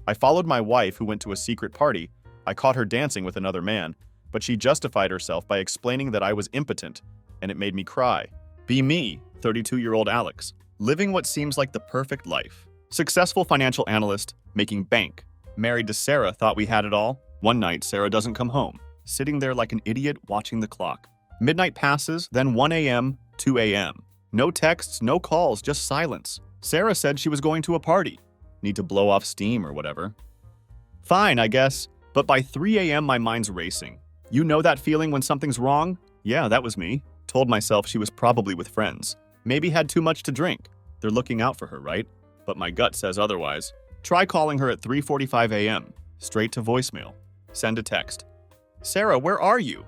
I followed my wife, who went to a secret party. I caught her dancing with another man, but she justified herself by explaining that I was impotent, and it made me cry. Be me, 32-year-old Alex, living what seems like the perfect life. Successful financial analyst, making bank. Married to Sarah, thought we had it all. One night, Sarah doesn't come home, sitting there like an idiot watching the clock. Midnight passes, then 1 a.m., 2 a.m. No texts, no calls, just silence. Sarah said she was going to a party. Need to blow off steam or whatever. Fine, I guess, but by 3 a.m. my mind's racing. You know that feeling when something's wrong? Yeah, that was me. Told myself she was probably with friends. Maybe had too much to drink. They're looking out for her, right? But my gut says otherwise. Try calling her at 3:45 a.m. Straight to voicemail. Send a text. Sarah, where are you?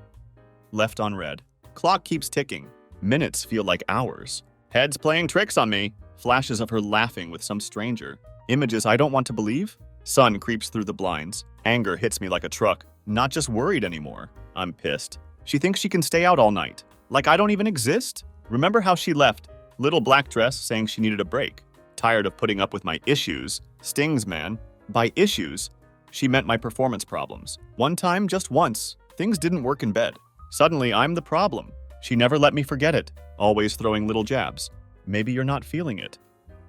Left on red. Clock keeps ticking. Minutes feel like hours. Head's playing tricks on me. Flashes of her laughing with some stranger. Images I don't want to believe. Sun creeps through the blinds. Anger hits me like a truck. Not just worried anymore. I'm pissed. She thinks she can stay out all night. Like I don't even exist. Remember how she left? Little black dress saying she needed a break. Tired of putting up with my issues. Stings, man. By issues, she meant my performance problems. One time, just once, things didn't work in bed. Suddenly, I'm the problem. She never let me forget it. Always throwing little jabs. Maybe you're not feeling it.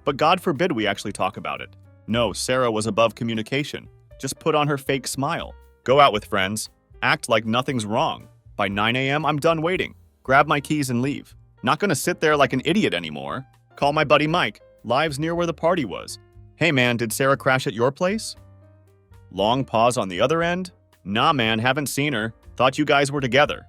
But God forbid we actually talk about it. No, Sarah was above communication. Just put on her fake smile. Go out with friends. Act like nothing's wrong. By 9 a.m., I'm done waiting. Grab my keys and leave. Not gonna sit there like an idiot anymore. Call my buddy Mike. Lives near where the party was. Hey man, did Sarah crash at your place? Long pause on the other end. Nah man, haven't seen her. Thought you guys were together.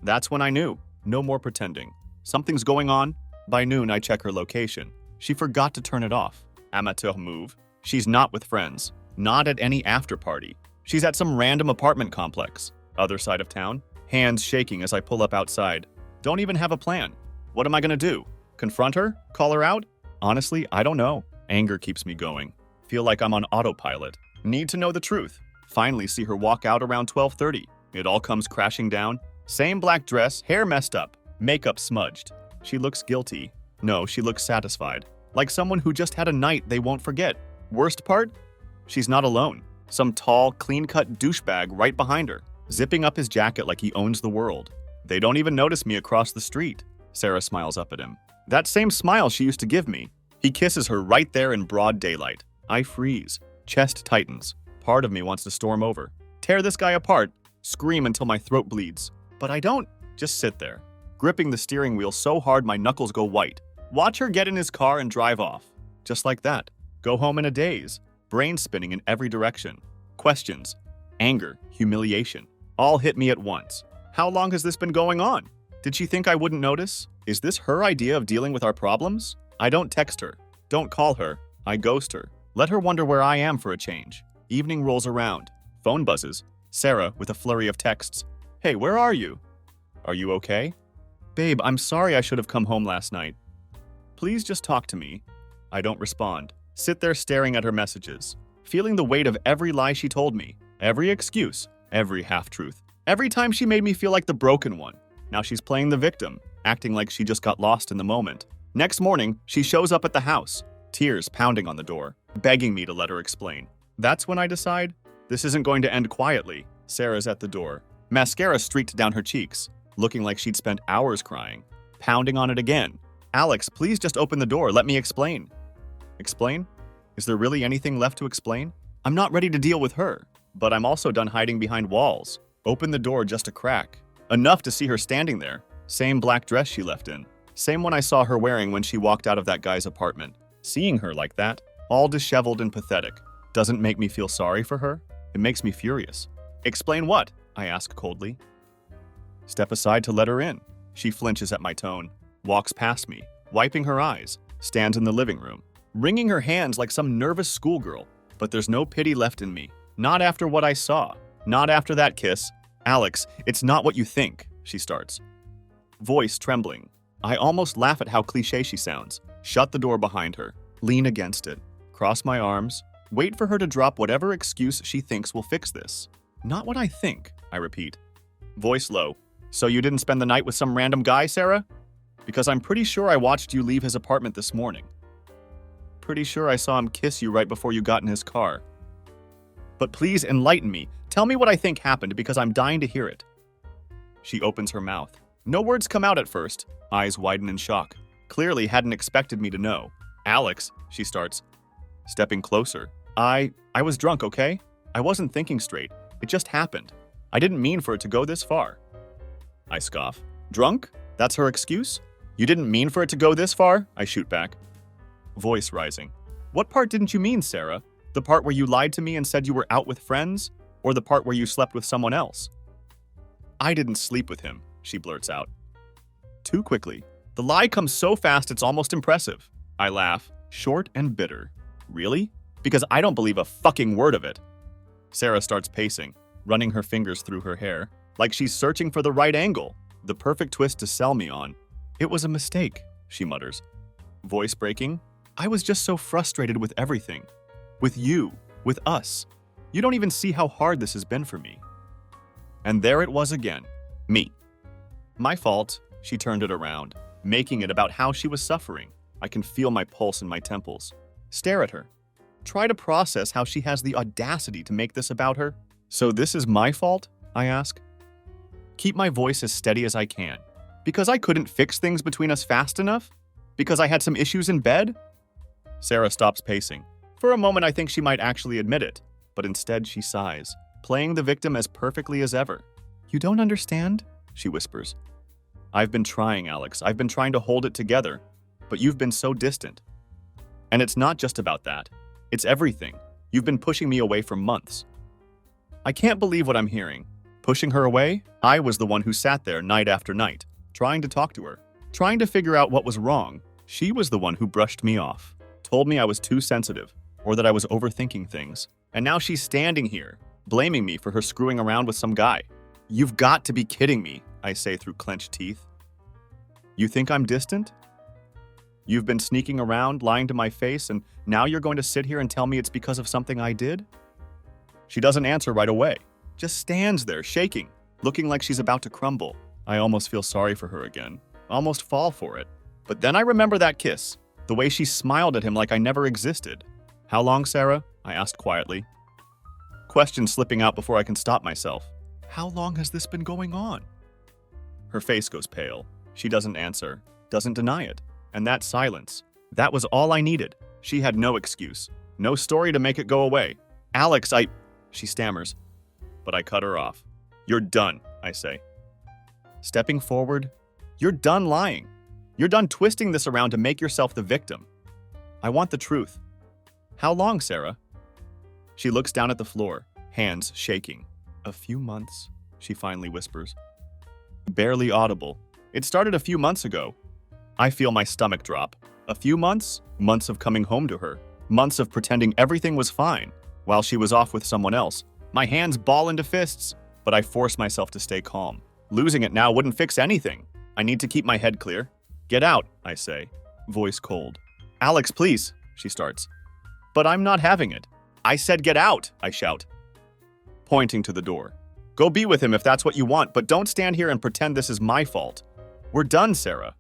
That's when I knew. No more pretending. Something's going on. By noon, I check her location. She forgot to turn it off. Amateur move. She's not with friends. Not at any after party. She's at some random apartment complex. Other side of town. Hands shaking as I pull up outside. Don't even have a plan. What am I gonna do? Confront her? Call her out? Honestly, I don't know. Anger keeps me going. Feel like I'm on autopilot. Need to know the truth. Finally see her walk out around 12:30. It all comes crashing down. Same black dress, hair messed up, makeup smudged. She looks guilty. No, she looks satisfied. Like someone who just had a night they won't forget. Worst part? She's not alone. Some tall, clean-cut douchebag right behind her, zipping up his jacket like he owns the world. They don't even notice me across the street. Sarah smiles up at him. That same smile she used to give me. He kisses her right there in broad daylight. I freeze. Chest tightens. Part of me wants to storm over. Tear this guy apart. Scream until my throat bleeds. But I don't. Just sit there, gripping the steering wheel so hard my knuckles go white. Watch her get in his car and drive off. Just like that. Go home in a daze. Brain spinning in every direction. Questions. Anger. Humiliation. All hit me at once. How long has this been going on? Did she think I wouldn't notice? Is this her idea of dealing with our problems? I don't text her. Don't call her. I ghost her. Let her wonder where I am for a change. Evening rolls around. Phone buzzes. Sarah with a flurry of texts. Hey, where are you? Are you okay? Babe, I'm sorry I should have come home last night. Please just talk to me. I don't respond. Sit there staring at her messages. Feeling the weight of every lie she told me. Every excuse. Every half-truth. Every time she made me feel like the broken one. Now she's playing the victim, acting like she just got lost in the moment. Next morning, she shows up at the house, tears pounding on the door, begging me to let her explain. That's when I decide, this isn't going to end quietly. Sarah's at the door. Mascara streaked down her cheeks, looking like she'd spent hours crying. Pounding on it again. Alex, please just open the door, let me explain. Explain? Is there really anything left to explain? I'm not ready to deal with her, but I'm also done hiding behind walls. Open the door just a crack. Enough to see her standing there. Same black dress she left in. Same one I saw her wearing when she walked out of that guy's apartment. Seeing her like that, all disheveled and pathetic, doesn't make me feel sorry for her. It makes me furious. Explain what? I ask coldly. Step aside to let her in. She flinches at my tone, walks past me, wiping her eyes, stands in the living room, wringing her hands like some nervous schoolgirl. But there's no pity left in me. Not after what I saw. Not after that kiss. Alex, it's not what you think, she starts. Voice trembling. I almost laugh at how cliché she sounds. Shut the door behind her. Lean against it. Cross my arms. Wait for her to drop whatever excuse she thinks will fix this. Not what I think, I repeat. Voice low. So you didn't spend the night with some random guy, Sarah? Because I'm pretty sure I watched you leave his apartment this morning. Pretty sure I saw him kiss you right before you got in his car. but please enlighten me. Tell me what I think happened because I'm dying to hear it. She opens her mouth. No words come out at first. Eyes widen in shock. Clearly hadn't expected me to know. Alex, she starts, stepping closer. I was drunk, okay? I wasn't thinking straight. It just happened. I didn't mean for it to go this far. I scoff. Drunk? That's her excuse? You didn't mean for it to go this far? I shoot back. Voice rising. What part didn't you mean, Sarah? The part where you lied to me and said you were out with friends? Or the part where you slept with someone else? I didn't sleep with him, she blurts out. Too quickly. The lie comes so fast it's almost impressive. I laugh, short and bitter. Really? Because I don't believe a fucking word of it. Sarah starts pacing, running her fingers through her hair, like she's searching for the right angle, the perfect twist to sell me on. It was a mistake, she mutters. Voice breaking. I was just so frustrated with everything. With you, with us. You don't even see how hard this has been for me. And there it was again. Me. My fault, she turned it around, making it about how she was suffering. I can feel my pulse in my temples. Stare at her. Try to process how she has the audacity to make this about her. So this is my fault? I ask. Keep my voice as steady as I can. Because I couldn't fix things between us fast enough? Because I had some issues in bed? Sarah stops pacing. For a moment I think she might actually admit it, but instead she sighs, playing the victim as perfectly as ever. You don't understand? She whispers. I've been trying, Alex. I've been trying to hold it together, but you've been so distant. And it's not just about that. It's everything. You've been pushing me away for months. I can't believe what I'm hearing. Pushing her away? I was the one who sat there night after night, trying to talk to her, trying to figure out what was wrong. She was the one who brushed me off, told me I was too sensitive, or that I was overthinking things. And now she's standing here, blaming me for her screwing around with some guy. You've got to be kidding me, I say through clenched teeth. You think I'm distant? You've been sneaking around, lying to my face, and now you're going to sit here and tell me it's because of something I did? She doesn't answer right away, just stands there, shaking, looking like she's about to crumble. I almost feel sorry for her again, almost fall for it. But then I remember that kiss, the way she smiled at him like I never existed. How long, Sarah? I asked quietly. Question slipping out before I can stop myself. How long has this been going on? Her face goes pale. She doesn't answer, doesn't deny it. And that silence, that was all I needed. She had no excuse, no story to make it go away. Alex, she stammers, but I cut her off. You're done, I say. Stepping forward, you're done lying. You're done twisting this around to make yourself the victim. I want the truth. How long, Sarah? She looks down at the floor, hands shaking. A few months, she finally whispers. Barely audible. It started a few months ago. I feel my stomach drop. A few months? Months of coming home to her. Months of pretending everything was fine while she was off with someone else. My hands ball into fists, but I force myself to stay calm. Losing it now wouldn't fix anything. I need to keep my head clear. Get out, I say, voice cold. Alex, please, she starts. But I'm not having it. I said get out, I shout, pointing to the door. Go be with him if that's what you want, but don't stand here and pretend this is my fault. We're done, Sarah.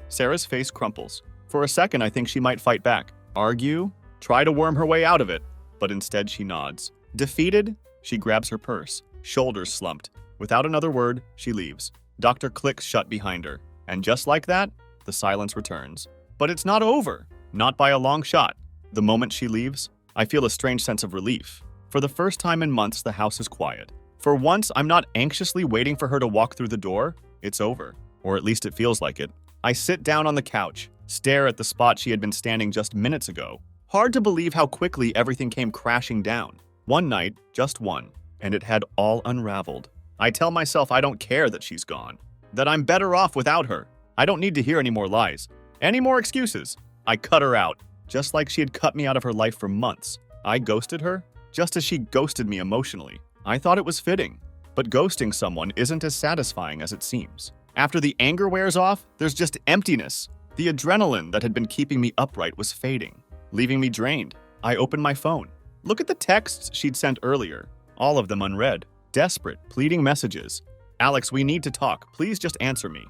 Sarah's face crumples. For a second, I think she might fight back, argue, try to worm her way out of it, but instead she nods. Defeated, she grabs her purse, shoulders slumped. Without another word, she leaves. Doctor clicks shut behind her, and just like that, the silence returns. But it's not over, not by a long shot. The moment she leaves, I feel a strange sense of relief. For the first time in months, the house is quiet. For once, I'm not anxiously waiting for her to walk through the door. It's over, or at least it feels like it. I sit down on the couch, stare at the spot she had been standing just minutes ago. Hard to believe how quickly everything came crashing down. One night, just one, and it had all unraveled. I tell myself I don't care that she's gone, that I'm better off without her. I don't need to hear any more lies, any more excuses. I cut her out, just like she had cut me out of her life for months. I ghosted her, just as she ghosted me emotionally. I thought it was fitting, but ghosting someone isn't as satisfying as it seems. After the anger wears off, there's just emptiness. The adrenaline that had been keeping me upright was fading, leaving me drained. I opened my phone. Look at the texts she'd sent earlier, all of them unread. Desperate, pleading messages. Alex, we need to talk. Please just answer me.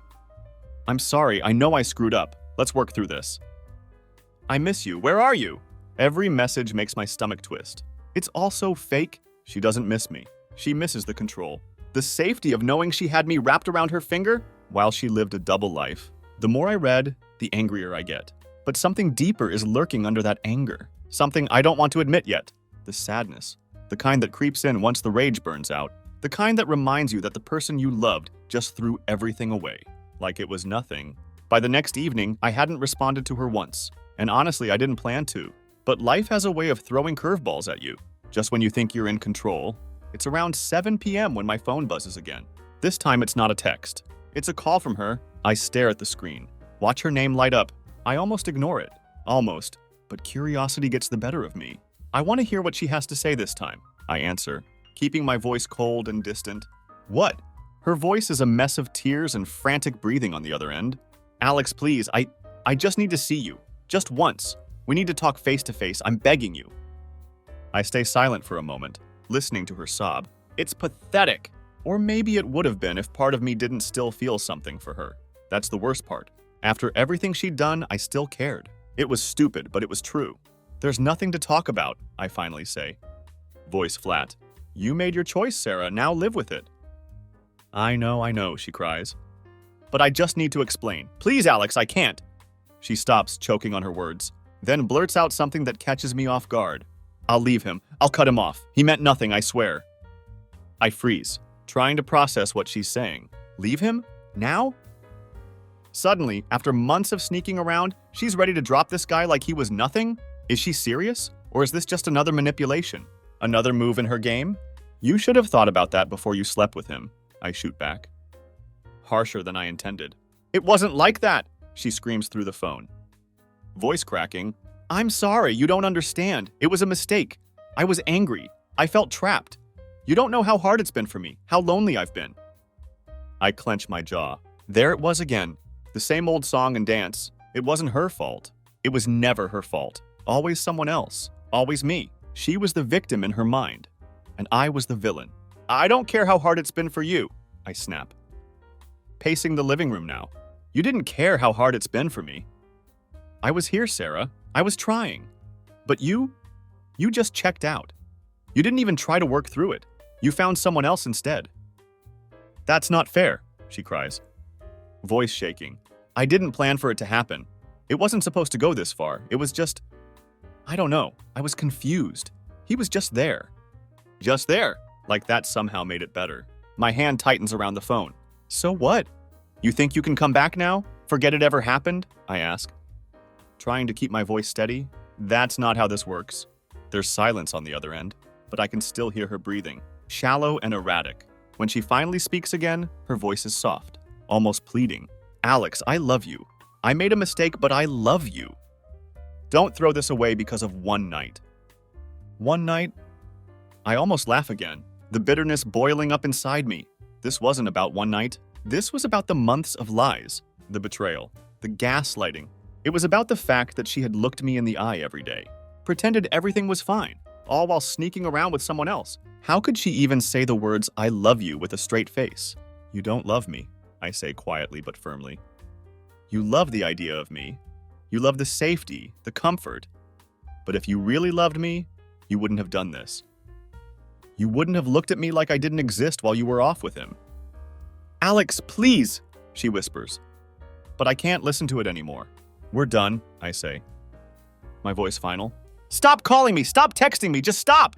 I'm sorry, I know I screwed up. Let's work through this. I miss you. Where are you? Every message makes my stomach twist. It's all so fake. She doesn't miss me. She misses the control. The safety of knowing she had me wrapped around her finger while she lived a double life. The more I read, the angrier I get. But something deeper is lurking under that anger. Something I don't want to admit yet. The sadness. The kind that creeps in once the rage burns out. The kind that reminds you that the person you loved just threw everything away. Like it was nothing. By the next evening, I hadn't responded to her once. And honestly, I didn't plan to. But life has a way of throwing curveballs at you. Just when you think you're in control. It's around 7 p.m. when my phone buzzes again. This time it's not a text. It's a call from her. I stare at the screen. Watch her name light up. I almost ignore it. Almost. But curiosity gets the better of me. I want to hear what she has to say this time. I answer, keeping my voice cold and distant. What? Her voice is a mess of tears and frantic breathing on the other end. Alex, please, I just need to see you. Just once. We need to talk face to face. I'm begging you. I stay silent for a moment, listening to her sob. It's pathetic. Or maybe it would have been if part of me didn't still feel something for her. That's the worst part. After everything she'd done, I still cared. It was stupid, but it was true. There's nothing to talk about, I finally say. Voice flat. You made your choice, Sarah. Now live with it. I know, she cries. But I just need to explain. Please, Alex, I can't. She stops, choking on her words, then blurts out something that catches me off guard. I'll leave him. I'll cut him off. He meant nothing, I swear. I freeze, trying to process what she's saying. Leave him? Now? Suddenly, after months of sneaking around, she's ready to drop this guy like he was nothing? Is she serious? Or is this just another manipulation? Another move in her game? You should have thought about that before you slept with him, I shoot back. Harsher than I intended. It wasn't like that, she screams through the phone. Voice cracking. I'm sorry, you don't understand. It was a mistake. I was angry. I felt trapped. You don't know how hard it's been for me, how lonely I've been. I clench my jaw. There it was again. The same old song and dance. It wasn't her fault. It was never her fault. Always someone else. Always me. She was the victim in her mind. And I was the villain. I don't care how hard it's been for you, I snap. Pacing the living room now. You didn't care how hard it's been for me. I was here, Sarah. I was trying. But you just checked out. You didn't even try to work through it. You found someone else instead. That's not fair, she cries. Voice shaking. I didn't plan for it to happen. It wasn't supposed to go this far. It was just... I don't know. I was confused. He was just there. Just there. Like that somehow made it better. My hand tightens around the phone. So what? You think you can come back now? Forget it ever happened? I ask. Trying to keep my voice steady. That's not how this works. There's silence on the other end, but I can still hear her breathing. Shallow and erratic. When she finally speaks again, her voice is soft, almost pleading. Alex, I love you. I made a mistake, but I love you. Don't throw this away because of one night. One night? I almost laugh again, the bitterness boiling up inside me. This wasn't about one night. This was about the months of lies, the betrayal, the gaslighting. It was about the fact that she had looked me in the eye every day, pretended everything was fine, all while sneaking around with someone else. How could she even say the words, I love you, with a straight face? You don't love me, I say quietly but firmly. You love the idea of me. You love the safety, the comfort. But if you really loved me, you wouldn't have done this. You wouldn't have looked at me like I didn't exist while you were off with him. Alex, please, she whispers. But I can't listen to it anymore. We're done, I say. My voice final. Stop calling me! Stop texting me! Just stop!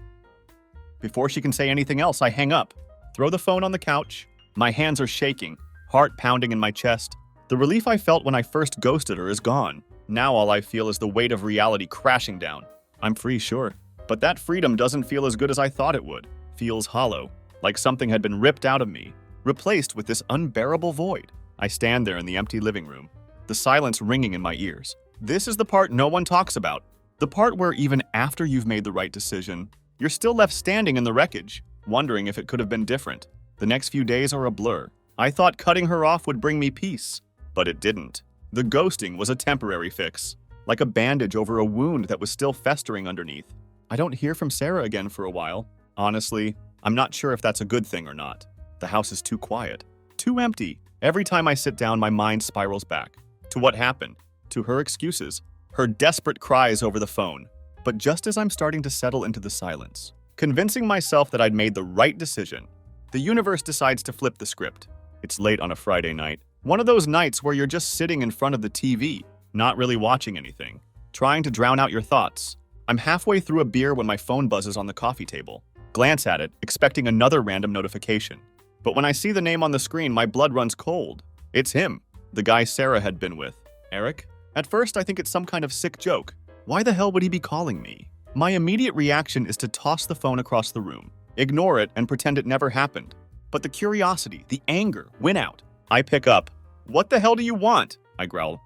Before she can say anything else, I hang up, throw the phone on the couch. My hands are shaking, heart pounding in my chest. The relief I felt when I first ghosted her is gone. Now all I feel is the weight of reality crashing down. I'm free, sure. But that freedom doesn't feel as good as I thought it would. Feels hollow, like something had been ripped out of me, replaced with this unbearable void. I stand there in the empty living room, the silence ringing in my ears. This is the part no one talks about. The part where even after you've made the right decision, you're still left standing in the wreckage, wondering if it could have been different. The next few days are a blur. I thought cutting her off would bring me peace, but it didn't. The ghosting was a temporary fix, like a bandage over a wound that was still festering underneath. I don't hear from Sarah again for a while. Honestly, I'm not sure if that's a good thing or not. The house is too quiet, too empty. Every time I sit down, my mind spirals back to what happened, to her excuses, her desperate cries over the phone. But just as I'm starting to settle into the silence, convincing myself that I'd made the right decision, the universe decides to flip the script. It's late on a Friday night. One of those nights where you're just sitting in front of the TV, not really watching anything, trying to drown out your thoughts. I'm halfway through a beer when my phone buzzes on the coffee table. Glance at it, expecting another random notification. But when I see the name on the screen, my blood runs cold. It's him, the guy Sarah had been with. Eric? At first, I think it's some kind of sick joke. Why the hell would he be calling me? My immediate reaction is to toss the phone across the room, ignore it, and pretend it never happened. But the curiosity, the anger, win out. I pick up. What the hell do you want? I growl,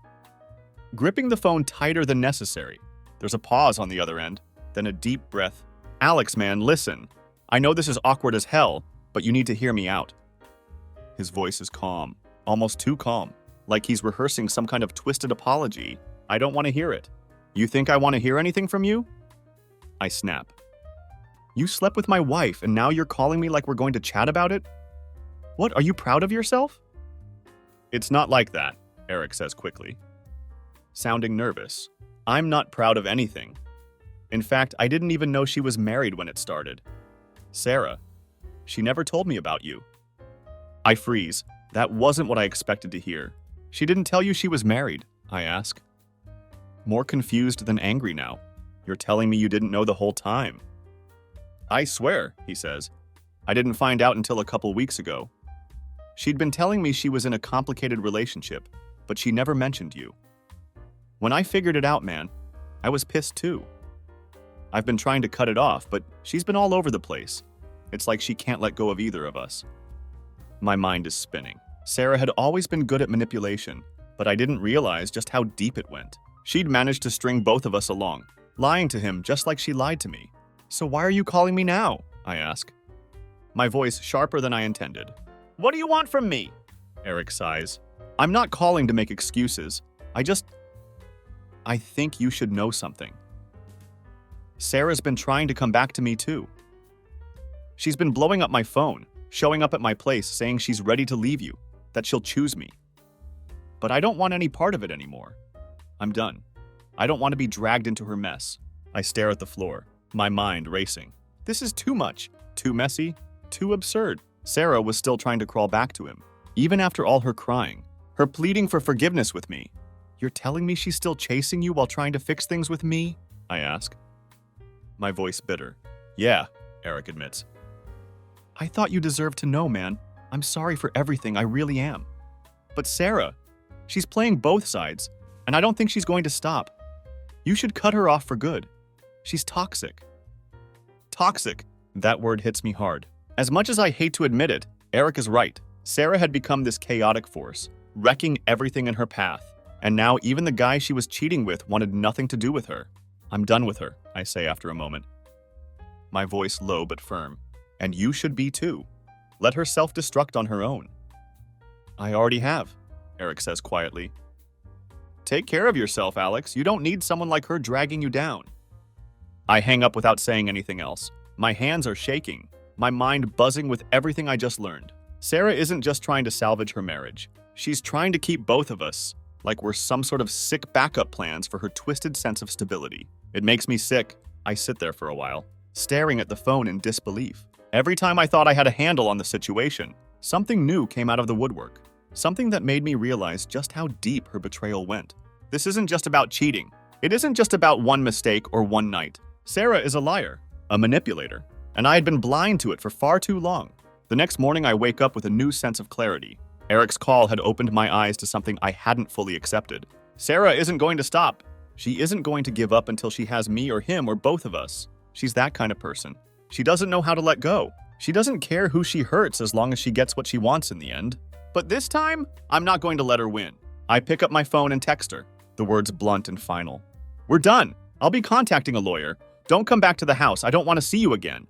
gripping the phone tighter than necessary. There's a pause on the other end, then a deep breath. Alex, man, listen. I know this is awkward as hell, but you need to hear me out. His voice is calm, almost too calm, like he's rehearsing some kind of twisted apology. I don't want to hear it. You think I want to hear anything from you? I snap. You slept with my wife and now you're calling me like we're going to chat about it? What, are you proud of yourself? It's not like that, Eric says quickly, sounding nervous. I'm not proud of anything. In fact, I didn't even know she was married when it started. Sarah, she never told me about you. I freeze. That wasn't what I expected to hear. She didn't tell you she was married, I ask. More confused than angry now. You're telling me you didn't know the whole time. I swear, he says. I didn't find out until a couple weeks ago. She'd been telling me she was in a complicated relationship, but she never mentioned you. When I figured it out, man, I was pissed too. I've been trying to cut it off, but she's been all over the place. It's like she can't let go of either of us. My mind is spinning. Sarah had always been good at manipulation, but I didn't realize just how deep it went. She'd managed to string both of us along, lying to him just like she lied to me. So why are you calling me now? I ask, my voice sharper than I intended. What do you want from me? Eric sighs. I'm not calling to make excuses. I think you should know something. Sarah's been trying to come back to me too. She's been blowing up my phone, showing up at my place saying she's ready to leave you, that she'll choose me. But I don't want any part of it anymore. I'm done. I don't want to be dragged into her mess. I stare at the floor, my mind racing. This is too much, too messy, too absurd. Sarah was still trying to crawl back to him, even after all her crying, her pleading for forgiveness with me. You're telling me she's still chasing you while trying to fix things with me? I ask, my voice bitter. Yeah, Eric admits. I thought you deserved to know, man. I'm sorry for everything, I really am. But Sarah, she's playing both sides, and I don't think she's going to stop. You should cut her off for good. She's toxic. Toxic. That word hits me hard. As much as I hate to admit it, Eric is right. Sarah had become this chaotic force, wrecking everything in her path. And now even the guy she was cheating with wanted nothing to do with her. I'm done with her, I say after a moment, my voice low but firm. And you should be too. Let her self-destruct on her own. I already have, Eric says quietly. Take care of yourself, Alex. You don't need someone like her dragging you down. I hang up without saying anything else. My hands are shaking, my mind buzzing with everything I just learned. Sarah isn't just trying to salvage her marriage. She's trying to keep both of us, like we're some sort of sick backup plans for her twisted sense of stability. It makes me sick. I sit there for a while, staring at the phone in disbelief. Every time I thought I had a handle on the situation, something new came out of the woodwork. Something that made me realize just how deep her betrayal went. This isn't just about cheating. It isn't just about one mistake or one night. Sarah is a liar, a manipulator, and I had been blind to it for far too long. The next morning I wake up with a new sense of clarity. Eric's call had opened my eyes to something I hadn't fully accepted. Sarah isn't going to stop. She isn't going to give up until she has me or him or both of us. She's that kind of person. She doesn't know how to let go. She doesn't care who she hurts as long as she gets what she wants in the end. But this time, I'm not going to let her win. I pick up my phone and text her, the words blunt and final. We're done. I'll be contacting a lawyer. Don't come back to the house. I don't want to see you again.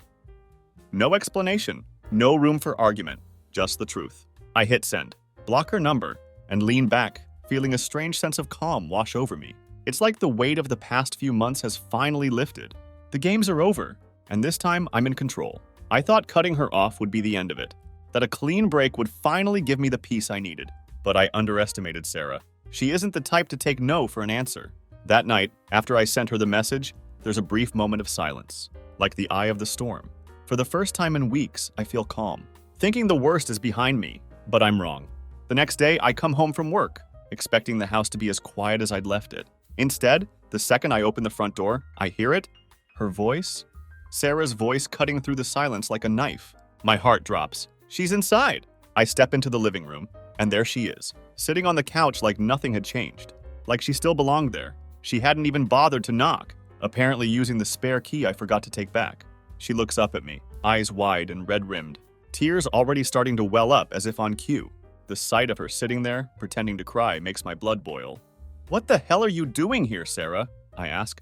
No explanation. No room for argument. Just the truth. I hit send, block her number, and lean back, feeling a strange sense of calm wash over me. It's like the weight of the past few months has finally lifted. The games are over, and this time I'm in control. I thought cutting her off would be the end of it, that a clean break would finally give me the peace I needed. But I underestimated Sarah. She isn't the type to take no for an answer. That night, after I sent her the message There's a brief moment of silence, like the eye of the storm. For the first time in weeks, I feel calm, thinking the worst is behind me, but I'm wrong. The next day, I come home from work, expecting the house to be as quiet as I'd left it. Instead, the second I open the front door, I hear it. Her voice? Sarah's voice cutting through the silence like a knife. My heart drops. She's inside. I step into the living room, and there she is, sitting on the couch like nothing had changed, like she still belonged there. She hadn't even bothered to knock, apparently using the spare key I forgot to take back. She looks up at me, eyes wide and red-rimmed, tears already starting to well up as if on cue. The sight of her sitting there, pretending to cry, makes my blood boil. "What the hell are you doing here, Sarah?" I ask,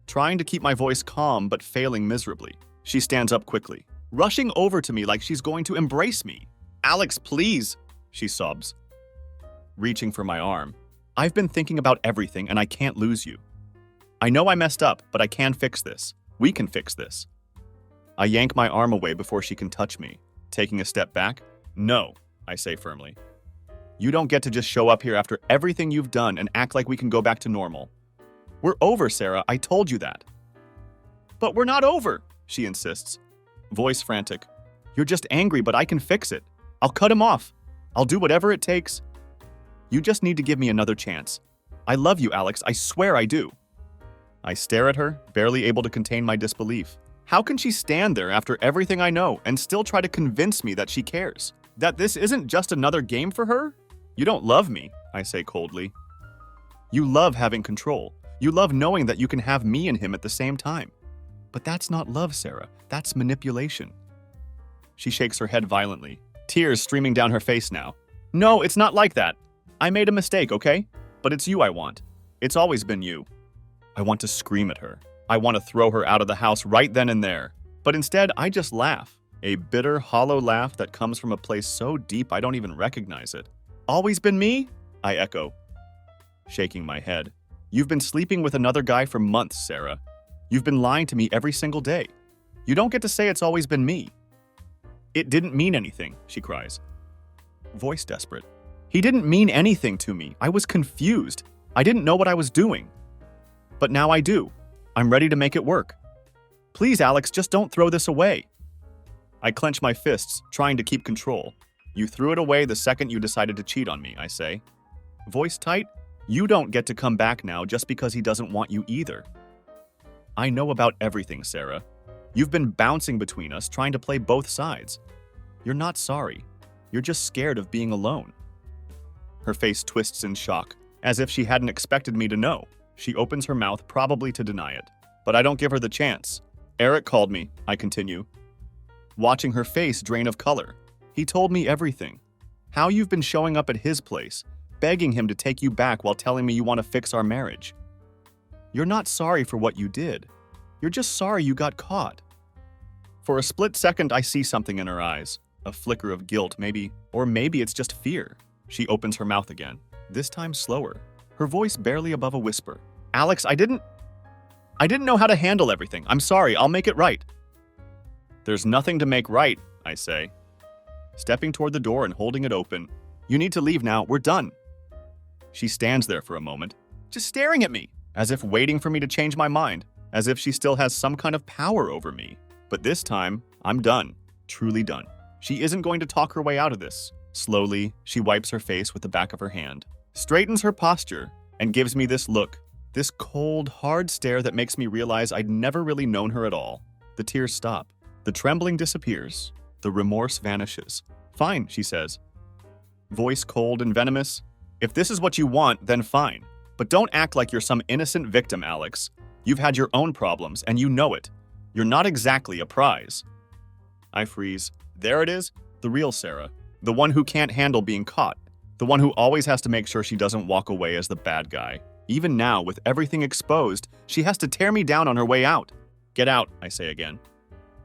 trying to keep my voice calm but failing miserably. She stands up quickly, rushing over to me like she's going to embrace me. "Alex, please," she sobs, reaching for my arm. "I've been thinking about everything and I can't lose you. I know I messed up, but I can fix this. We can fix this." I yank my arm away before she can touch me, taking a step back. "No," I say firmly. "You don't get to just show up here after everything you've done and act like we can go back to normal. We're over, Sarah, I told you that." "But we're not over," she insists, voice frantic. "You're just angry, but I can fix it. I'll cut him off. I'll do whatever it takes. You just need to give me another chance. I love you, Alex, I swear I do." I stare at her, barely able to contain my disbelief. How can she stand there after everything I know and still try to convince me that she cares? That this isn't just another game for her? "You don't love me," I say coldly. "You love having control. You love knowing that you can have me and him at the same time. But that's not love, Sarah. That's manipulation." She shakes her head violently, tears streaming down her face now. "No, it's not like that. I made a mistake, okay? But it's you I want. It's always been you." I want to scream at her. I want to throw her out of the house right then and there. But instead, I just laugh. A bitter, hollow laugh that comes from a place so deep I don't even recognize it. "Always been me?" I echo, shaking my head. "You've been sleeping with another guy for months, Sarah. You've been lying to me every single day. You don't get to say it's always been me." "It didn't mean anything," she cries, voice desperate. "He didn't mean anything to me. I was confused. I didn't know what I was doing. But now I do. I'm ready to make it work. Please, Alex, just don't throw this away." I clench my fists, trying to keep control. "You threw it away the second you decided to cheat on me," I say, voice tight. "You don't get to come back now just because he doesn't want you either." "I know about everything, Sarah. You've been bouncing between us, trying to play both sides. You're not sorry. You're just scared of being alone." Her face twists in shock, as if she hadn't expected me to know. She opens her mouth, probably to deny it. But I don't give her the chance. "Eric called me," I continue, watching her face drain of color. "He told me everything. How you've been showing up at his place, begging him to take you back while telling me you want to fix our marriage. You're not sorry for what you did. You're just sorry you got caught." For a split second, I see something in her eyes. A flicker of guilt, maybe. Or maybe it's just fear. She opens her mouth again, this time slower, her voice barely above a whisper. "Alex, I didn't know how to handle everything. I'm sorry, I'll make it right." "There's nothing to make right," I say, stepping toward the door and holding it open. "You need to leave now, we're done." She stands there for a moment, just staring at me, as if waiting for me to change my mind, as if she still has some kind of power over me. But this time, I'm done, truly done. She isn't going to talk her way out of this. Slowly, she wipes her face with the back of her hand, straightens her posture, and gives me this look, this cold, hard stare that makes me realize I'd never really known her at all. The tears stop. The trembling disappears. The remorse vanishes. "Fine," she says, voice cold and venomous. "If this is what you want, then fine. But don't act like you're some innocent victim, Alex. You've had your own problems, and you know it. You're not exactly a prize." I freeze. There it is, the real Sarah. The one who can't handle being caught. The one who always has to make sure she doesn't walk away as the bad guy. Even now, with everything exposed, she has to tear me down on her way out. "Get out," I say again.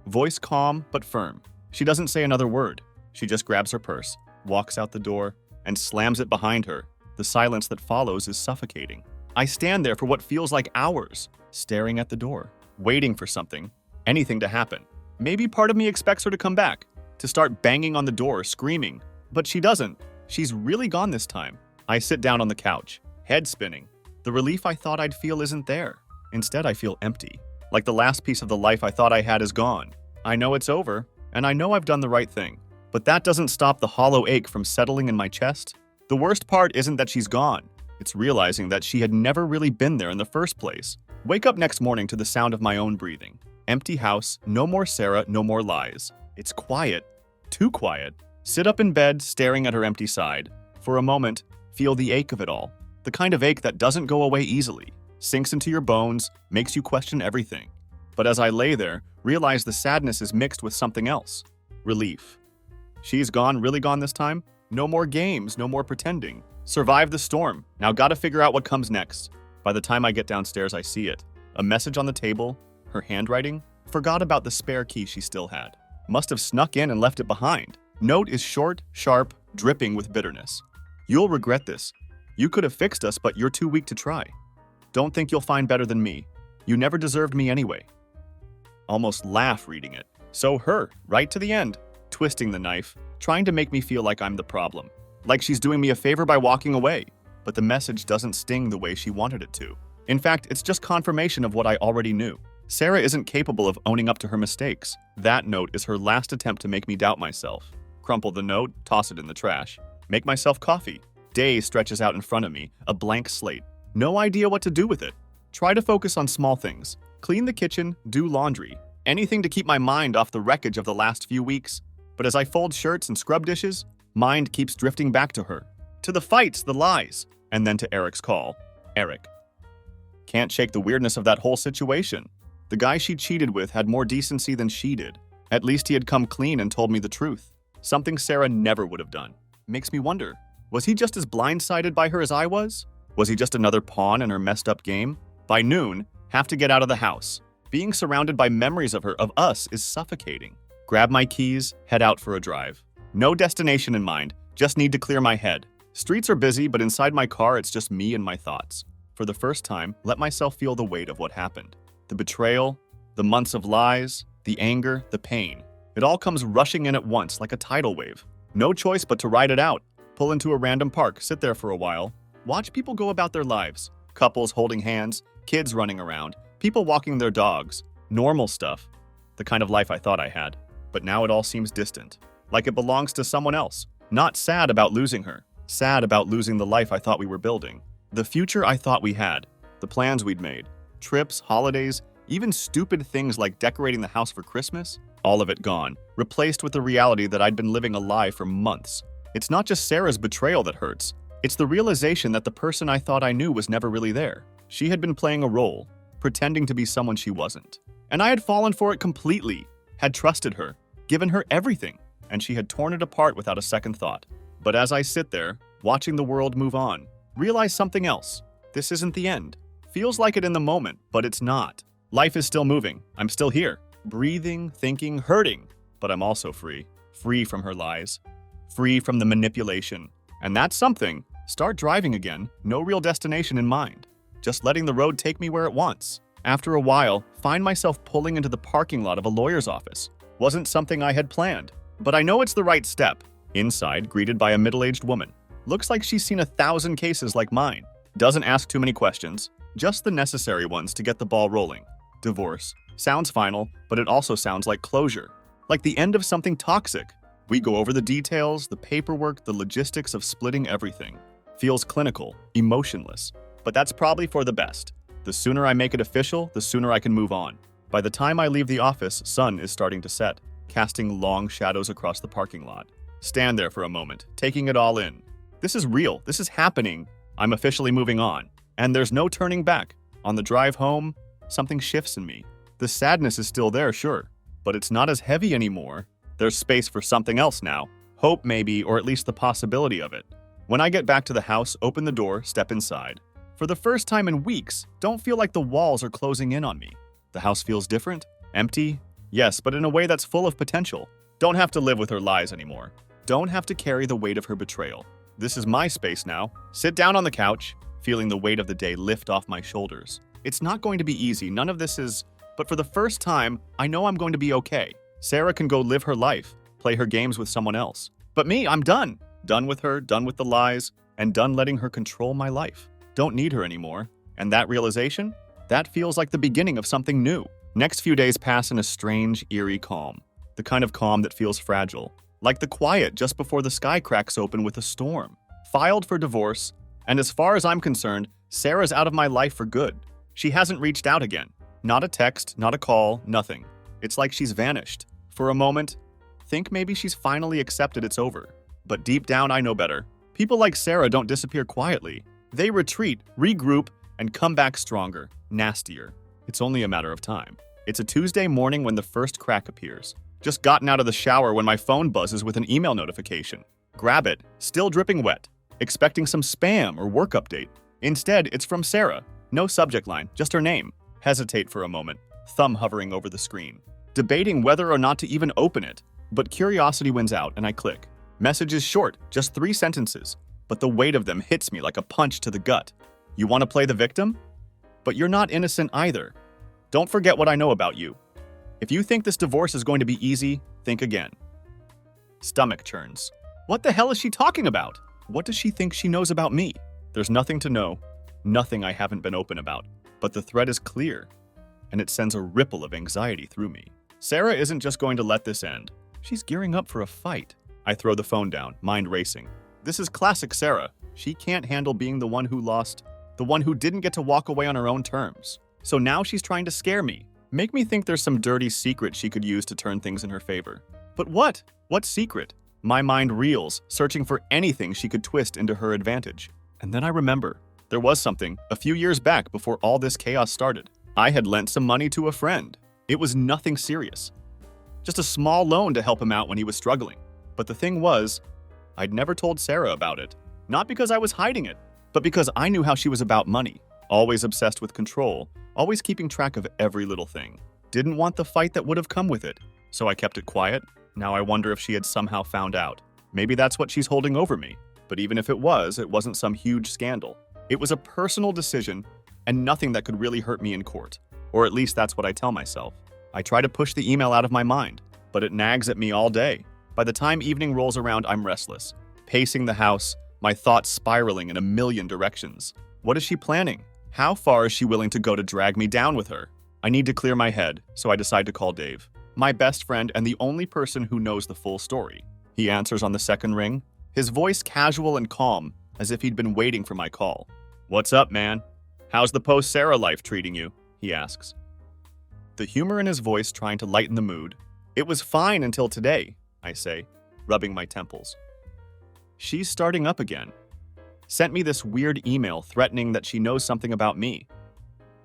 Voice calm but firm. She doesn't say another word. She just grabs her purse, walks out the door, and slams it behind her. The silence that follows is suffocating. I stand there for what feels like hours, staring at the door, waiting for something, anything to happen. Maybe part of me expects her to come back, to start banging on the door, screaming. But she doesn't. She's really gone this time. I sit down on the couch, head spinning. The relief I thought I'd feel isn't there. Instead, I feel empty. Like the last piece of the life I thought I had is gone. I know it's over, and I know I've done the right thing. But that doesn't stop the hollow ache from settling in my chest. The worst part isn't that she's gone. It's realizing that she had never really been there in the first place. Wake up next morning to the sound of my own breathing. Empty house, no more Sarah, no more lies. It's quiet. Too quiet. Sit up in bed, staring at her empty side. For a moment, feel the ache of it all. The kind of ache that doesn't go away easily. Sinks into your bones, makes you question everything. But as I lay there, realize the sadness is mixed with something else. Relief. She's gone, really gone this time? No more games, no more pretending. Survive the storm. Now gotta figure out what comes next. By the time I get downstairs, I see it. A message on the table, her handwriting. Forgot about the spare key she still had. Must have snuck in and left it behind. Note is short, sharp, dripping with bitterness. You'll regret this. You could have fixed us, but you're too weak to try. Don't think you'll find better than me. You never deserved me anyway. Almost laugh reading it. So her, right to the end, twisting the knife, trying to make me feel like I'm the problem. Like she's doing me a favor by walking away. But the message doesn't sting the way she wanted it to. In fact, it's just confirmation of what I already knew. Sarah isn't capable of owning up to her mistakes. That note is her last attempt to make me doubt myself. Crumple the note, toss it in the trash. Make myself coffee. Day stretches out in front of me, a blank slate. No idea what to do with it. Try to focus on small things. Clean the kitchen, do laundry. Anything to keep my mind off the wreckage of the last few weeks. But as I fold shirts and scrub dishes, mind keeps drifting back to her. To the fights, the lies, and then to Eric's call. Eric. Can't shake the weirdness of that whole situation. The guy she cheated with had more decency than she did. At least he had come clean and told me the truth. Something Sarah never would have done. Makes me wonder, was he just as blindsided by her as I was? Was he just another pawn in her messed up game? By noon, have to get out of the house. Being surrounded by memories of her, of us, is suffocating. Grab my keys, head out for a drive. No destination in mind, just need to clear my head. Streets are busy, but inside my car, it's just me and my thoughts. For the first time, let myself feel the weight of what happened. The betrayal, the months of lies, the anger, the pain. It all comes rushing in at once like a tidal wave. No choice but to ride it out. Pull into a random park, sit there for a while. Watch people go about their lives. Couples holding hands, kids running around, people walking their dogs. Normal stuff. The kind of life I thought I had. But now it all seems distant. Like it belongs to someone else. Not sad about losing her. Sad about losing the life I thought we were building. The future I thought we had. The plans we'd made. Trips, holidays, even stupid things like decorating the house for Christmas. All of it gone. Replaced with the reality that I'd been living a lie for months. It's not just Sarah's betrayal that hurts. It's the realization that the person I thought I knew was never really there. She had been playing a role, pretending to be someone she wasn't. And I had fallen for it completely. Had trusted her, given her everything, and she had torn it apart without a second thought. But as I sit there, watching the world move on, realize something else. This isn't the end. Feels like it in the moment, but it's not. Life is still moving. I'm still here. Breathing, thinking, hurting. But I'm also free. Free from her lies. Free from the manipulation. And that's something. Start driving again. No real destination in mind. Just letting the road take me where it wants. After a while, find myself pulling into the parking lot of a lawyer's office. Wasn't something I had planned. But I know it's the right step. Inside, greeted by a middle-aged woman. Looks like she's seen 1,000 cases like mine. Doesn't ask too many questions. Just the necessary ones to get the ball rolling. Divorce. Sounds final, but it also sounds like closure. Like the end of something toxic. We go over the details, the paperwork, the logistics of splitting everything. Feels clinical, emotionless. But that's probably for the best. The sooner I make it official, the sooner I can move on. By the time I leave the office, sun is starting to set, casting long shadows across the parking lot. Stand there for a moment, taking it all in. This is real. This is happening. I'm officially moving on. And there's no turning back. On the drive home, something shifts in me. The sadness is still there, sure, but it's not as heavy anymore. There's space for something else now. Hope maybe, or at least the possibility of it. When I get back to the house, open the door, step inside. For the first time in weeks, don't feel like the walls are closing in on me. The house feels different, empty, yes, but in a way that's full of potential. Don't have to live with her lies anymore. Don't have to carry the weight of her betrayal. This is my space now. Sit down on the couch, feeling the weight of the day lift off my shoulders. It's not going to be easy, none of this is, but for the first time, I know I'm going to be okay. Sarah can go live her life, play her games with someone else. But me, I'm done. Done with her, done with the lies, and done letting her control my life. Don't need her anymore. And that realization? That feels like the beginning of something new. Next few days pass in a strange, eerie calm. The kind of calm that feels fragile. Like the quiet just before the sky cracks open with a storm. Filed for divorce, and as far as I'm concerned, Sarah's out of my life for good. She hasn't reached out again. Not a text, not a call, nothing. It's like she's vanished. For a moment, think maybe she's finally accepted it's over. But deep down, I know better. People like Sarah don't disappear quietly. They retreat, regroup, and come back stronger, nastier. It's only a matter of time. It's a Tuesday morning when the first crack appears. Just gotten out of the shower when my phone buzzes with an email notification. Grab it, still dripping wet, expecting some spam or work update. Instead, it's from Sarah. No subject line, just her name. Hesitate for a moment, thumb hovering over the screen, debating whether or not to even open it. But curiosity wins out, and I click. Message is short, just 3 sentences, but the weight of them hits me like a punch to the gut. You want to play the victim? But you're not innocent either. Don't forget what I know about you. If you think this divorce is going to be easy, think again. Stomach churns. What the hell is she talking about? What does she think she knows about me? There's nothing to know, nothing I haven't been open about. But the thread is clear, and it sends a ripple of anxiety through me. Sarah isn't just going to let this end. She's gearing up for a fight. I throw the phone down, mind racing. This is classic Sarah. She can't handle being the one who lost, the one who didn't get to walk away on her own terms. So now she's trying to scare me, make me think there's some dirty secret she could use to turn things in her favor. But what? What secret? My mind reels, searching for anything she could twist into her advantage. And then I remember, there was something a few years back before all this chaos started. I had lent some money to a friend. It was nothing serious. Just a small loan to help him out when he was struggling. But the thing was, I'd never told Sarah about it. Not because I was hiding it, but because I knew how she was about money. Always obsessed with control, always keeping track of every little thing. Didn't want the fight that would have come with it, so I kept it quiet. Now I wonder if she had somehow found out. Maybe that's what she's holding over me. But even if it wasn't some huge scandal. It was a personal decision and nothing that could really hurt me in court. Or at least that's what I tell myself. I try to push the email out of my mind, but it nags at me all day. By the time evening rolls around, I'm restless, pacing the house, my thoughts spiraling in a million directions. What is she planning? How far is she willing to go to drag me down with her? I need to clear my head, so I decide to call Dave, my best friend and the only person who knows the full story. He answers on the second ring, his voice casual and calm, as if he'd been waiting for my call. "What's up, man? How's the post-Sarah life treating you?" he asks. The humor in his voice trying to lighten the mood. "It was fine until today," I say, rubbing my temples. "She's starting up again. Sent me this weird email threatening that she knows something about me.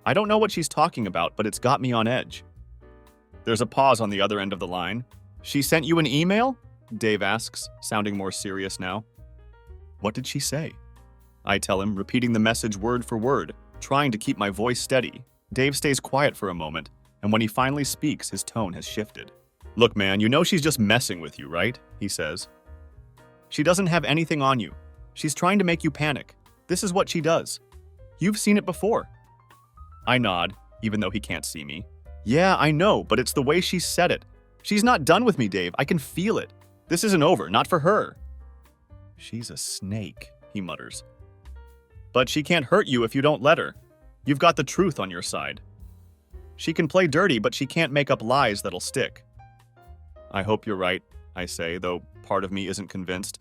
I don't know what she's talking about, but it's got me on edge." There's a pause on the other end of the line. "She sent you an email?" Dave asks, sounding more serious now. "What did she say?" I tell him, repeating the message word for word, trying to keep my voice steady. Dave stays quiet for a moment, and when he finally speaks, his tone has shifted. "Look, man, you know she's just messing with you, right?" he says. "She doesn't have anything on you. She's trying to make you panic. This is what she does. You've seen it before." I nod, even though he can't see me. "Yeah, I know, but it's the way she said it. She's not done with me, Dave. I can feel it. This isn't over, not for her." "She's a snake," he mutters. "But she can't hurt you if you don't let her. You've got the truth on your side. She can play dirty, but she can't make up lies that'll stick." "I hope you're right," I say, though part of me isn't convinced.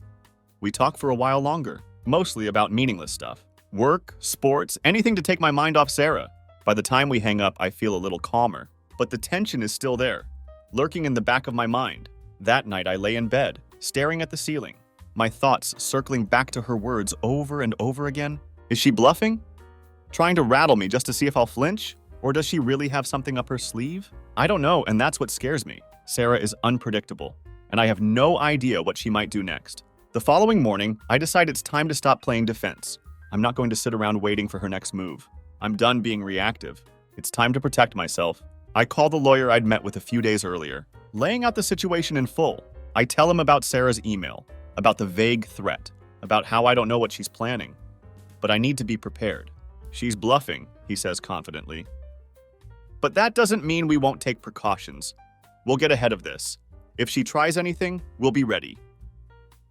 We talk for a while longer, mostly about meaningless stuff. Work, sports, anything to take my mind off Sarah. By the time we hang up, I feel a little calmer. But the tension is still there, lurking in the back of my mind. That night I lay in bed, staring at the ceiling, my thoughts circling back to her words over and over again. Is she bluffing? Trying to rattle me just to see if I'll flinch? Or does she really have something up her sleeve? I don't know, and that's what scares me. Sarah is unpredictable, and I have no idea what she might do next. The following morning, I decide it's time to stop playing defense. I'm not going to sit around waiting for her next move. I'm done being reactive. It's time to protect myself. I call the lawyer I'd met with a few days earlier, laying out the situation in full. I tell him about Sarah's email, about the vague threat, about how I don't know what she's planning. But I need to be prepared. "She's bluffing," he says confidently. "But that doesn't mean we won't take precautions. We'll get ahead of this. If she tries anything, we'll be ready."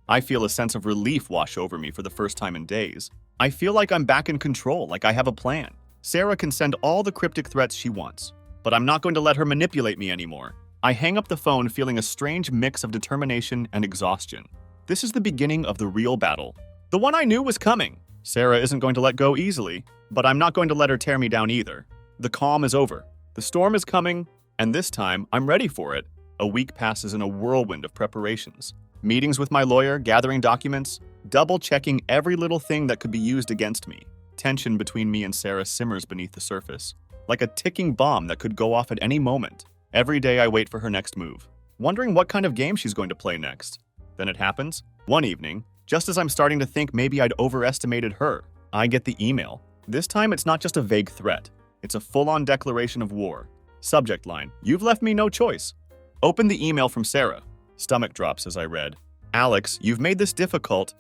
I feel a sense of relief wash over me for the first time in days. I feel like I'm back in control, like I have a plan. Sarah can send all the cryptic threats she wants. but I'm not going to let her manipulate me anymore. I hang up the phone feeling a strange mix of determination and exhaustion. This is the beginning of the real battle. The one I knew was coming. Sarah isn't going to let go easily, but I'm not going to let her tear me down either. The calm is over. The storm is coming, and this time I'm ready for it. A week passes in a whirlwind of preparations. Meetings with my lawyer, gathering documents, double-checking every little thing that could be used against me. Tension between me and Sarah simmers beneath the surface, like a ticking bomb that could go off at any moment. Every day I wait for her next move, wondering what kind of game she's going to play next. Then it happens. One evening, just as I'm starting to think maybe I'd overestimated her, I get the email. This time it's not just a vague threat. It's a full-on declaration of war. Subject line, "You've left me no choice." Open the email from Sarah. Stomach drops as I read. "Alex, you've made this difficult.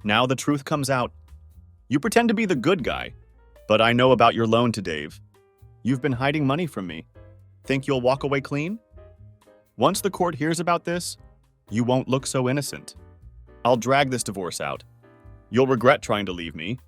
Now the truth comes out. You pretend to be the good guy, but I know about your loan to Dave. You've been hiding money from me. Think you'll walk away clean? Once the court hears about this, you won't look so innocent. I'll drag this divorce out. You'll regret trying to leave me."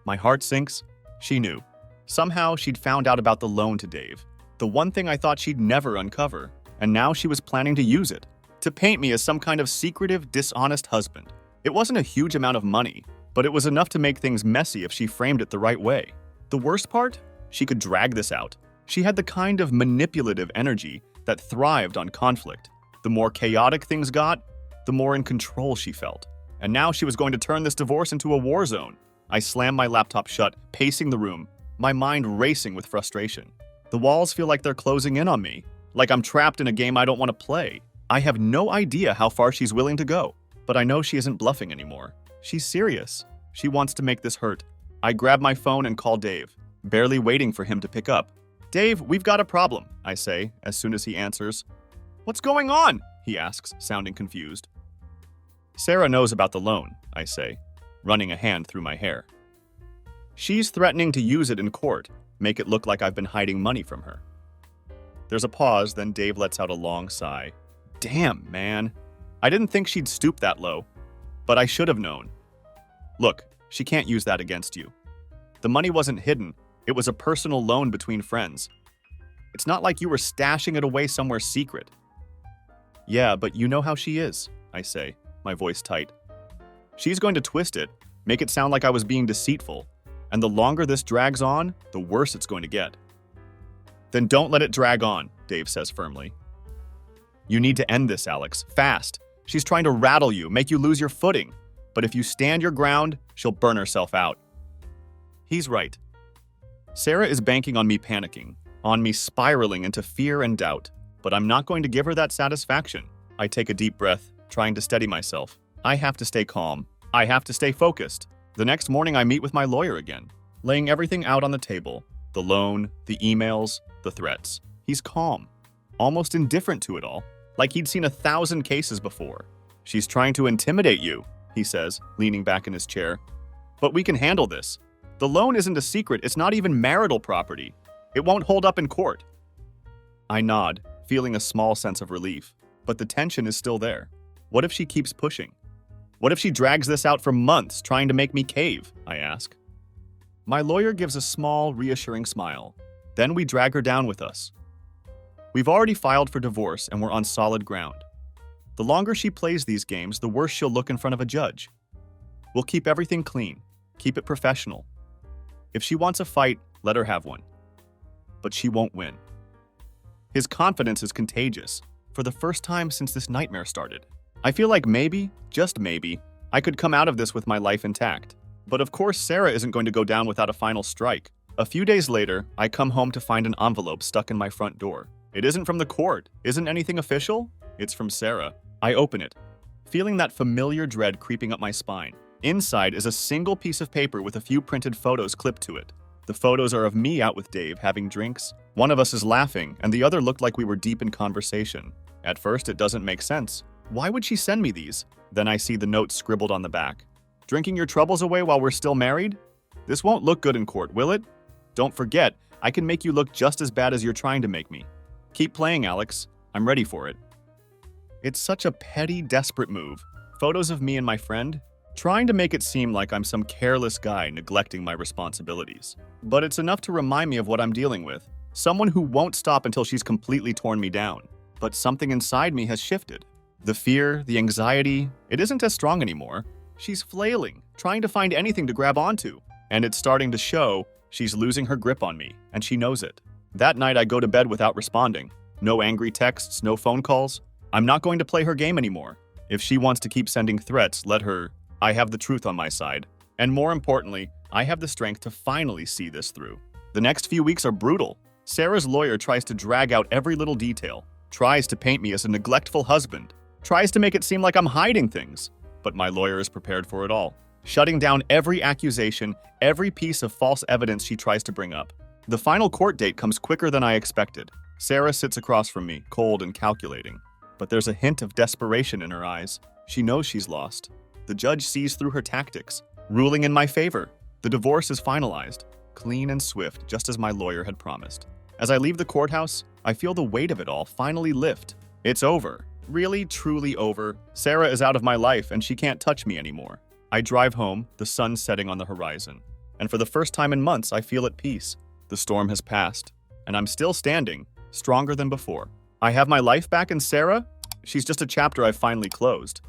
My heart sinks. She knew. Somehow she'd found out about the loan to Dave, the one thing I thought she'd never uncover, and now she was planning to use it, to paint me as some kind of secretive, dishonest husband. It wasn't a huge amount of money, but it was enough to make things messy if she framed it the right way. The worst part? She could drag this out. She had the kind of manipulative energy that thrived on conflict. The more chaotic things got, the more in control she felt. And now she was going to turn this divorce into a war zone. I slammed my laptop shut, pacing the room, my mind racing with frustration. The walls feel like they're closing in on me, like I'm trapped in a game I don't want to play. I have no idea how far she's willing to go, but I know she isn't bluffing anymore. She's serious. She wants to make this hurt. I grab my phone and call Dave, barely waiting for him to pick up. "Dave, we've got a problem," I say, as soon as he answers. "What's going on?" he asks, sounding confused. "Sarah knows about the loan," I say, running a hand through my hair. "She's threatening to use it in court, make it look like I've been hiding money from her." There's a pause, then Dave lets out a long sigh. "Damn, man. I didn't think she'd stoop that low, but I should have known. Look, she can't use that against you. The money wasn't hidden. It was a personal loan between friends. It's not like you were stashing it away somewhere secret." "Yeah, but you know how she is," I say, my voice tight. "She's going to twist it, make it sound like I was being deceitful, and the longer this drags on, the worse it's going to get." "Then don't let it drag on," Dave says firmly. "You need to end this, Alex, fast. She's trying to rattle you, make you lose your footing. But if you stand your ground, she'll burn herself out." He's right. Sarah is banking on me panicking, on me spiraling into fear and doubt, but I'm not going to give her that satisfaction. I take a deep breath, trying to steady myself. I have to stay calm. I have to stay focused. The next morning I meet with my lawyer again, laying everything out on the table. The loan, the emails, the threats. He's calm, almost indifferent to it all, like he'd seen 1,000 cases before. "She's trying to intimidate you," he says, leaning back in his chair. "But we can handle this. The loan isn't a secret, it's not even marital property. It won't hold up in court." I nod, feeling a small sense of relief, but the tension is still there. What if she keeps pushing? What if she drags this out for months, trying to make me cave? I ask. My lawyer gives a small, reassuring smile. Then we drag her down with us. We've already filed for divorce and we're on solid ground. The longer she plays these games, the worse she'll look in front of a judge. We'll keep everything clean, keep it professional. If she wants a fight, let her have one. But she won't win. His confidence is contagious, for the first time since this nightmare started. I feel like maybe, just maybe, I could come out of this with my life intact. But of course, Sarah isn't going to go down without a final strike. A few days later, I come home to find an envelope stuck in my front door. It isn't from the court, isn't anything official. It's from Sarah. I open it, feeling that familiar dread creeping up my spine. Inside is a single piece of paper with a few printed photos clipped to it. The photos are of me out with Dave having drinks. One of us is laughing, and the other looked like we were deep in conversation. At first, it doesn't make sense. Why would she send me these? Then I see the note scribbled on the back. Drinking your troubles away while we're still married? This won't look good in court, will it? Don't forget, I can make you look just as bad as you're trying to make me. Keep playing, Alex. I'm ready for it. It's such a petty, desperate move. Photos of me and my friend, trying to make it seem like I'm some careless guy neglecting my responsibilities. But it's enough to remind me of what I'm dealing with. Someone who won't stop until she's completely torn me down. But something inside me has shifted. The fear, the anxiety, it isn't as strong anymore. She's flailing, trying to find anything to grab onto. And it's starting to show. She's losing her grip on me, and she knows it. That night I go to bed without responding. No angry texts, no phone calls. I'm not going to play her game anymore. If she wants to keep sending threats, let her. I have the truth on my side. And more importantly, I have the strength to finally see this through. The next few weeks are brutal. Sarah's lawyer tries to drag out every little detail, tries to paint me as a neglectful husband, tries to make it seem like I'm hiding things. But my lawyer is prepared for it all, shutting down every accusation, every piece of false evidence she tries to bring up. The final court date comes quicker than I expected. Sarah sits across from me, cold and calculating. But there's a hint of desperation in her eyes. She knows she's lost. The judge sees through her tactics, ruling in my favor. The divorce is finalized, clean and swift, just as my lawyer had promised. As I leave the courthouse, I feel the weight of it all finally lift. It's over. Really, truly over. Sarah is out of my life and she can't touch me anymore. I drive home, the sun setting on the horizon. And for the first time in months, I feel at peace. The storm has passed, and I'm still standing, stronger than before. I have my life back, and Sarah? She's just a chapter I've finally closed.